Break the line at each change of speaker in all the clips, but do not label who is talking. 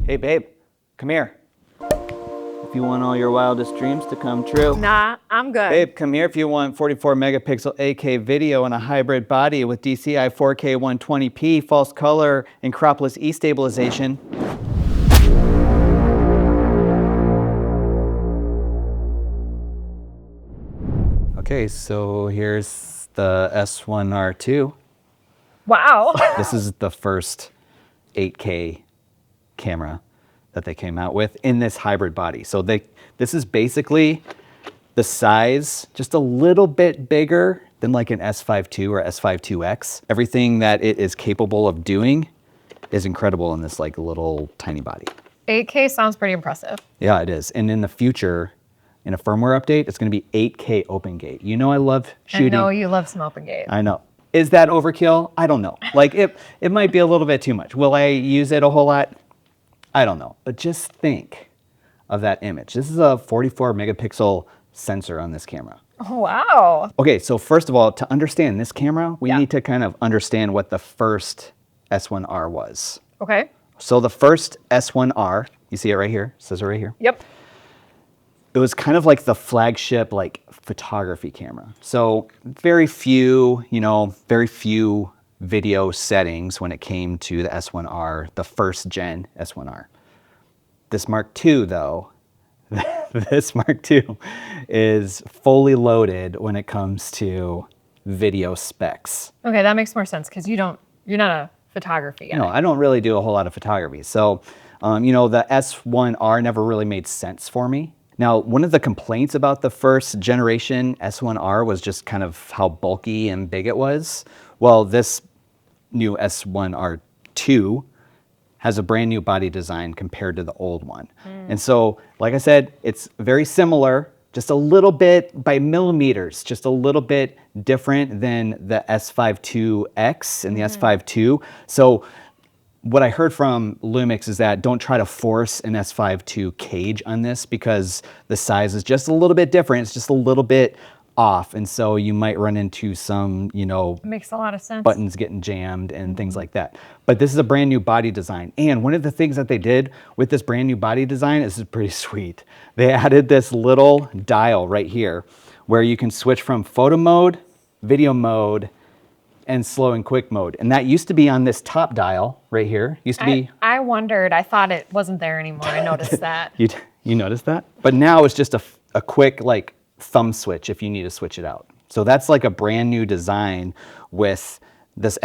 Hey babe, come here. If you want all your wildest dreams to come true.
Nah, I'm good.
Babe, come here if you want 44 megapixel 8K video and a hybrid body with DCI 4K 120p, false color, and cropless E-stabilization. Okay, so here's the S1R II.
Wow.
This is the first 8K camera that they came out with in this hybrid body. So this is basically the size, just a little bit bigger than like an S5 II or S5 IIX. Everything that it is capable of doing is incredible in this like little tiny body.
8K sounds pretty impressive.
Yeah, it is. And in the future, in a firmware update, it's gonna be 8K open gate. You know I love shooting.
I know you love some open gate.
I know. Is that overkill? I don't know. Like it might be a little bit too much. Will I use it a whole lot? I don't know. But just think of that image. This is a 44 megapixel sensor on this camera.
Oh, wow.
Okay, so first of all, to understand this camera, we need to kind of understand what the first S1R was.
Okay.
So the first S1R, you see it right here, it says it right here.
Yep.
It was kind of like the flagship like photography camera. So very few, very few video settings when it came to the S1R, the first gen S1R. This Mark II though, this Mark II is fully loaded when it comes to video specs.
Okay, that makes more sense because you're not a photography guy.
No, I don't really do a whole lot of photography. So, the S1R never really made sense for me. Now, one of the complaints about the first generation S1R was just kind of how bulky and big it was. Well, this new S1R II has a brand new body design compared to the old one. And so, like I said, it's very similar, just a little bit by millimeters, just a little bit different than the S5 IIX and the S5 II. So what I heard from Lumix is that don't try to force an S5 II cage on this because the size is just a little bit different. It's just a little bit off. And so you might run into some,
Makes a lot of sense.
buttons getting jammed and things like that. But this is a brand new body design. And one of the things that they did with this brand new body design is pretty sweet. They added this little dial right here where you can switch from photo mode, video mode, and slow and quick mode. And that used to be on this top dial right here.
I wondered. I thought it wasn't there anymore. I noticed that.
You noticed that? But now it's just a quick like thumb switch if you need to switch it out. So that's like a brand new design with this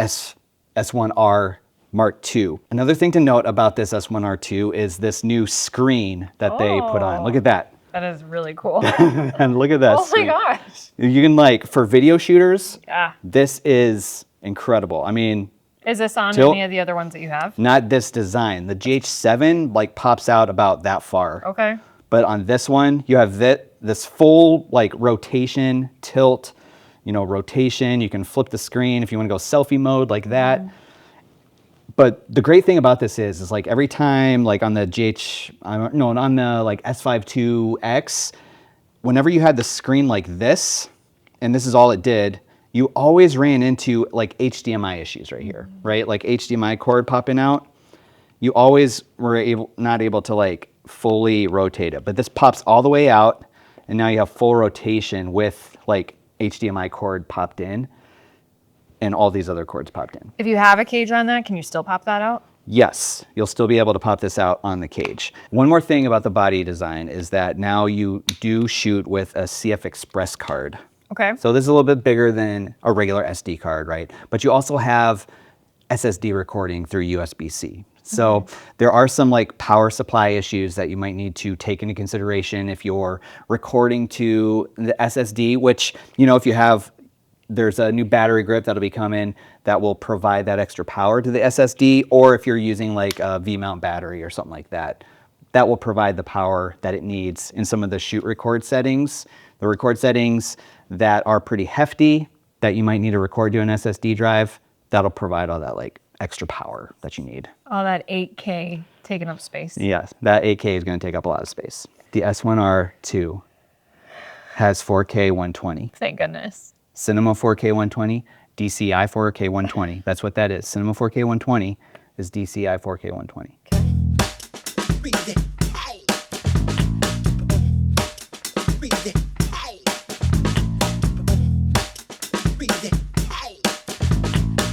S1R Mark II. Another thing to note about this S1R II is this new screen that they put on. Look at that.
That is really cool.
And look at that.
Oh my gosh.
You can for video shooters,
Yeah.
this is incredible. I mean,
Is this on any of the other ones that you have?
not this design. The GH7 pops out about that far.
Okay.
But on this one, you have this full rotation, tilt, rotation. You can flip the screen if you want to go selfie mode like that. But the great thing about this is every time on the on the S5 IIX, whenever you had the screen like this, and this is all it did, you always ran into HDMI issues right here, right? Like HDMI cord popping out. You always were not able to fully rotate it, but this pops all the way out and now you have full rotation with HDMI cord popped in and all these other cords popped in.
If you have a cage on that, can you still pop that out?
Yes, you'll still be able to pop this out on the cage. One more thing about the body design is that now you do shoot with a CF Express card.
Okay.
So this is a little bit bigger than a regular SD card, right? But you also have SSD recording through USB-C. So there are some power supply issues that you might need to take into consideration if you're recording to the SSD, which, if you have, there's a new battery grip that'll be coming that will provide that extra power to the SSD, or if you're using a V-mount battery or something like that, that will provide the power that it needs in some of the shoot record settings. The record settings that are pretty hefty that you might need to record to an SSD drive, that'll provide all that extra power that you need.
All that 8K taking up space.
Yes, that 8K is going to take up a lot of space. The S1R II has 4K 120.
Thank goodness.
Cinema 4K 120, DCI 4K 120. That's what that is. Cinema 4K 120 is DCI 4K 120.
Okay.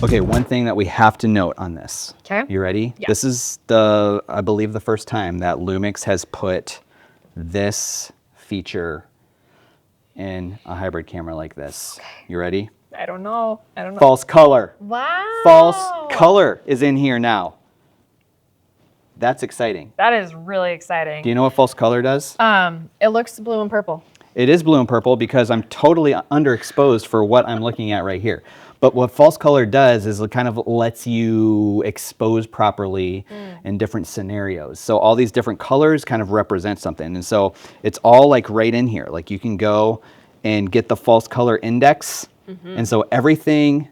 Okay, one thing that we have to note on this.
Okay.
You ready?
Yeah.
This is I believe the first time that Lumix has put this feature in a hybrid camera like this.
Okay.
You ready?
I don't know.
False color.
Wow.
False color is in here now. That's exciting.
That is really exciting.
Do you know what false color does?
It looks blue and purple.
It is blue and purple because I'm totally underexposed for what I'm looking at right here. But what false color does is it kind of lets you expose properly in different scenarios. So all these different colors kind of represent something. And so it's all like right in here. Like you can go and get the false color index. And so everything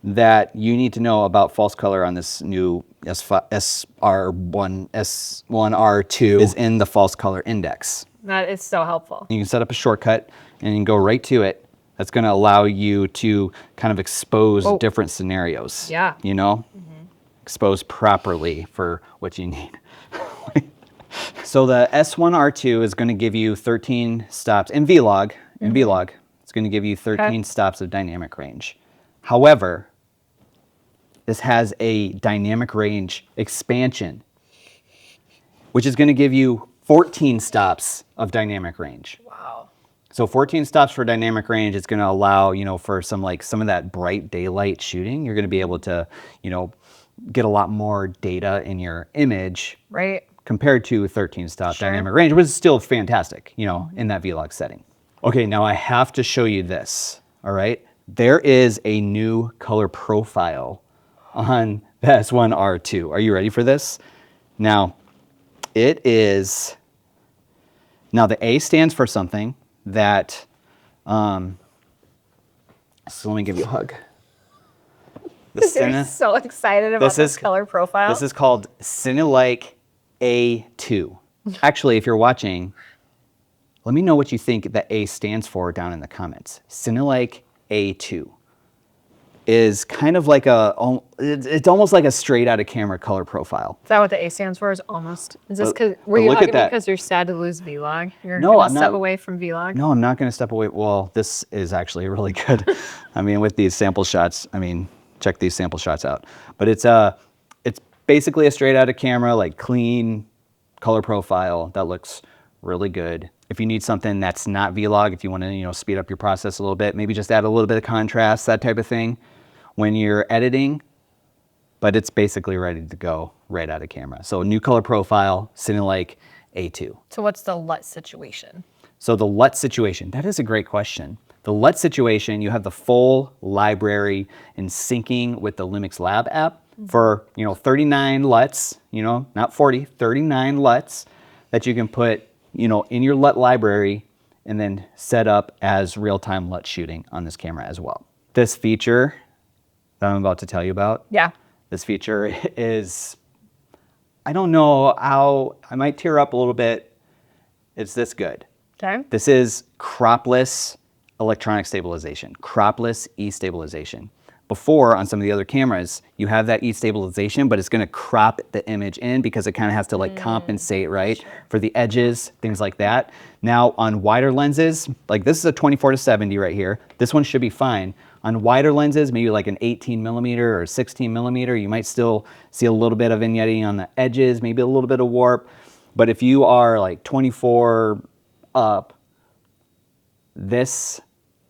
that you need to know about false color on this new S1R II is in the false color index.
That is so helpful.
You can set up a shortcut and you can go right to it. That's going to allow you to kind of expose different scenarios.
Yeah.
You know, expose properly for what you need. So the S1R2 is going to give you 13 stops in vlog. In vlog, it's going to give you 13 stops of dynamic range. However, this has a dynamic range expansion, which is going to give you 14 stops of dynamic range.
Wow.
So 14 stops for dynamic range is going to allow, you know, for some of that bright daylight shooting, you're going to be able to, you know, get a lot more data in your image.
Right.
Compared to 13 stop dynamic range, which is still fantastic, you know, in that vlog setting. Okay, now I have to show you this, all right? There is a new color profile on the S1R2. Are you ready for this? Now, it is, now the A stands for something that, so let me give you a hug.
You're so excited about this color profile.
This is called Cinelike A2. Actually, if you're watching, let me know what you think that A stands for down in the comments. Cinelike A2 is kind of like it's almost like a straight out of camera color profile.
Is that what the A stands for? Is almost? Is this because were you hugging because you're sad to lose vlog? You're gonna step away from vlog?
No, I'm not going to step away. Well, this is actually really good. I mean, with these sample shots, I mean, check these sample shots out. But it's basically a straight out of camera, like clean color profile that looks really good. If you need something that's not vlog, if you want to, you know, speed up your process a little bit, maybe just add a little bit of contrast, that type of thing when you're editing, but it's basically ready to go right out of camera. So new color profile, Cinelike A2.
So what's the LUT situation?
So the LUT situation, that is a great question. The LUT situation, you have the full library in syncing with the Lumix Lab app for, you know, 39 LUTs, you know, not 40, 39 LUTs that you can put, you know, in your LUT library and then set up as real-time LUT shooting on this camera as well. This feature that I'm about to tell you about, this feature is, I don't know how, I might tear up a little bit. It's this good.
Okay.
This is cropless electronic stabilization, cropless E-stabilization. Before, on some of the other cameras, you have that E-stabilization, but it's going to crop the image in because it kind of has to like compensate, right, for the edges, things like that. Now, on wider lenses, like this is a 24-70 right here. This one should be fine. On wider lenses, maybe like an 18mm or 16mm, you might still see a little bit of vignetting on the edges, maybe a little bit of warp. But if you are like 24 up, this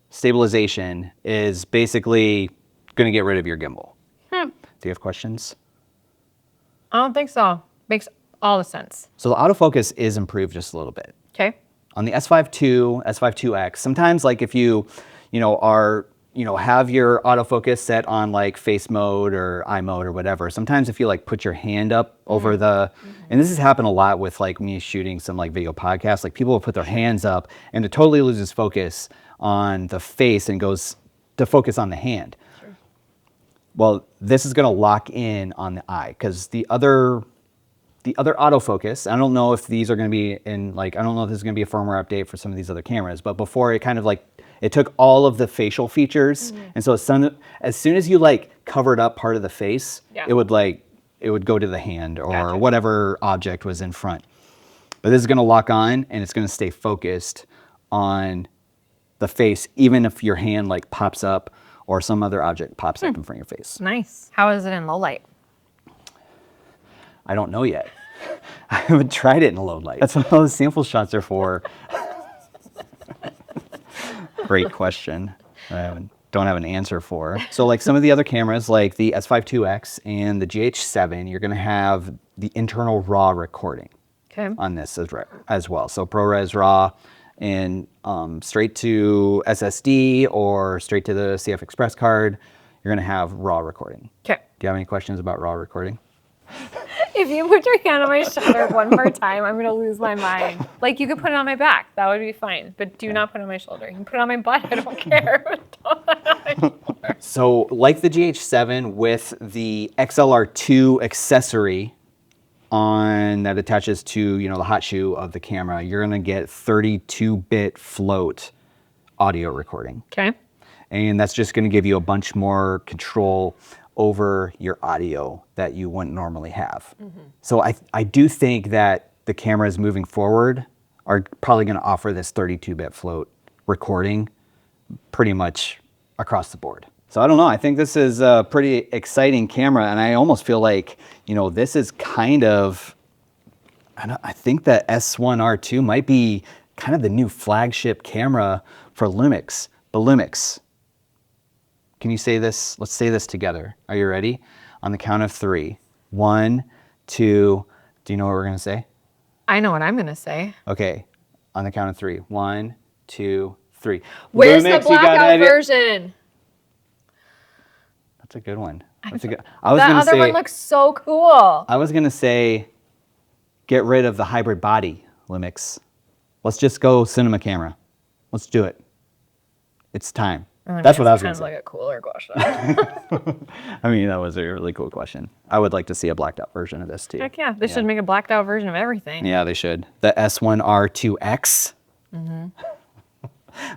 stabilization is basically going to get rid of your gimbal. Do you have questions?
I don't think so. Makes all the sense.
So the autofocus is improved just a little bit.
Okay.
On the S5 II, S5 IIX, sometimes like if you have your autofocus set on like face mode or eye mode or whatever, sometimes if you like put your hand up over the, and this has happened a lot with like me shooting some like video podcasts, like people will put their hands up and it totally loses focus on the face and goes to focus on the hand. Well, this is going to lock in on the eye because the other autofocus, I don't know if these are going to be in like, I don't know if this is going to be a firmware update for some of these other cameras, but before it kind of like, it took all of the facial features. And so as soon as you like covered up part of the face, it would like, it would go to the hand or whatever object was in front. But this is going to lock on and it's going to stay focused on the face, even if your hand like pops up or some other object pops up in front of your face.
Nice. How is it in low light?
I don't know yet. I haven't tried it in low light. That's what those sample shots are for. Great question. Don't have an answer for. So like some of the other cameras like the S5 IIX and the GH7, you're going to have the internal RAW recording on this as well. So ProRes RAW and straight to SSD or straight to the CF Express card, you're going to have RAW recording. Okay. Do you have any questions about RAW recording?
If you put your hand on my shoulder one more time, I'm going to lose my mind. Like, you could put it on my back. That would be fine. But do not put it on my shoulder. You can put it on my butt. I don't care. Don't put it on my shoulder.
So, like the GH7 with the XLR2 accessory that attaches to, you know, the hot shoe of the camera, you're going to get 32-bit float audio recording. Okay. And that's just going to give you a bunch more control over your audio that you wouldn't normally have. So I do think that the cameras moving forward are probably going to offer this 32-bit float recording pretty much across the board. So I don't know, I think this is a pretty exciting camera, and I almost feel like, you know, this is kind of, I think that S1R II might be kind of the new flagship camera for Lumix, the Lumix. Can you say this? Let's say this together. Are you ready? On the count of 3. 1, 2, do you know what we're gonna say?
I know what I'm gonna say.
Okay, on the count of 3. 1, 2, 3.
Where's Lumix, the blackout version?
That's a good one. That's a good.
That other one looks so cool.
I was gonna say, get rid of the hybrid body, Lumix. Let's just go cinema camera. Let's do it. It's time. That's what I was going to say.
Kind of like a cooler question.
I mean, that was a really cool question. I would like to see a blacked out version of this too.
Heck yeah, they should make a blacked out version of everything.
Yeah, they should. The S1R2X.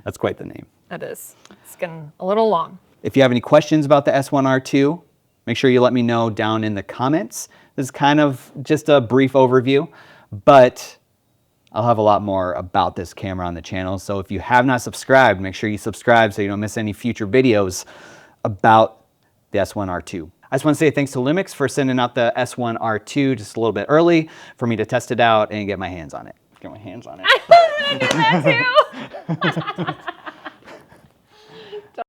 That's quite the name.
It is. It's getting a little long.
If you have any questions about the S1R2, make sure you let me know down in the comments. This is kind of just a brief overview, but I'll have a lot more about this camera on the channel. So if you have not subscribed, make sure you subscribe so you don't miss any future videos about the S1R II. I just want to say thanks to Lumix for sending out the S1R II just a little bit early for me to test it out and get my hands on it. Get my hands on it.
I want to do that too.